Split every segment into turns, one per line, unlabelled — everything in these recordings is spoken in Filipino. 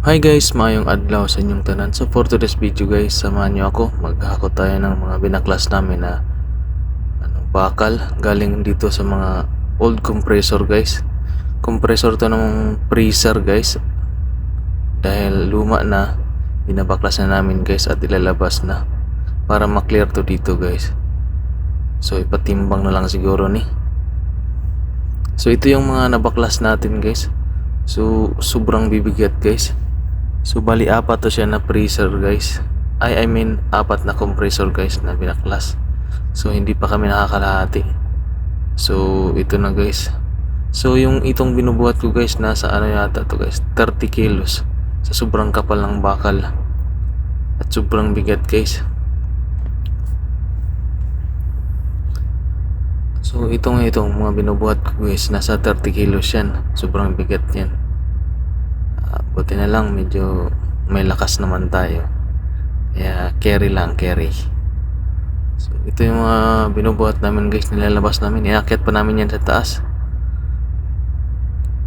Hi guys, maayong adlaw sa inyong tanan. So for today's video guys, samahan nyo ako. Maghahakot tayo ng mga binaklas namin na bakal galing dito sa mga old compressor guys. Compressor to ng freezer guys. Dahil luma na, binabaklas na namin guys at ilalabas na para maklear to dito guys. So ipatimbang na lang siguro ni. So ito yung mga nabaklas natin guys. So sobrang bibigat guys. So bali apat to siya na freezer guys. I mean apat na compressor guys na binaklas. So hindi pa kami nakakalahati. So ito na guys. So yung itong binubuhat ko guys nasa ano yata to guys, 30 kilos. Sa sobrang kapal ng bakal. At sobrang bigat guys. So itong mga binubuhat ko guys nasa 30 kilos yan. Sobrang bigat yan. Buti na lang medyo may lakas naman tayo, kaya carry lang, carry. So ito yung mga binubuhat namin guys, nilalabas namin, inakyat pa namin yan sa taas.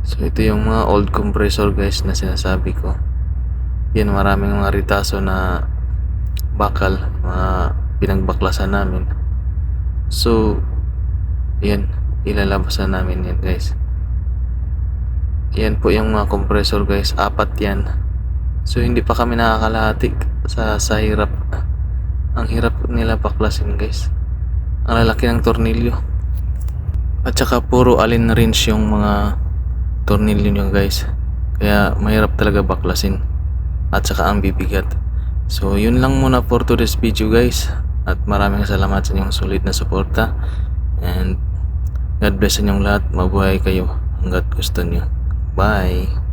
So ito yung mga old compressor guys na sinasabi ko. Yan, maraming mga ritaso na bakal, mga pinagbaklasan namin. So yan, ilalabas na namin yan guys. Yan po yung mga compressor guys, apat yan. So hindi pa kami nakakalahati sa hirap. Ang hirap nila baklasin guys. Ang lalaki ng tornilyo. At saka puro allen wrench yung mga tornilyo nyo guys. Kaya mahirap talaga baklasin. At saka ang bibigat. So yun lang muna for today's video guys. At maraming salamat sa inyong sulit na suporta. And God bless sa inyong lahat. Mabuhay kayo hanggat gusto nyo. Bye!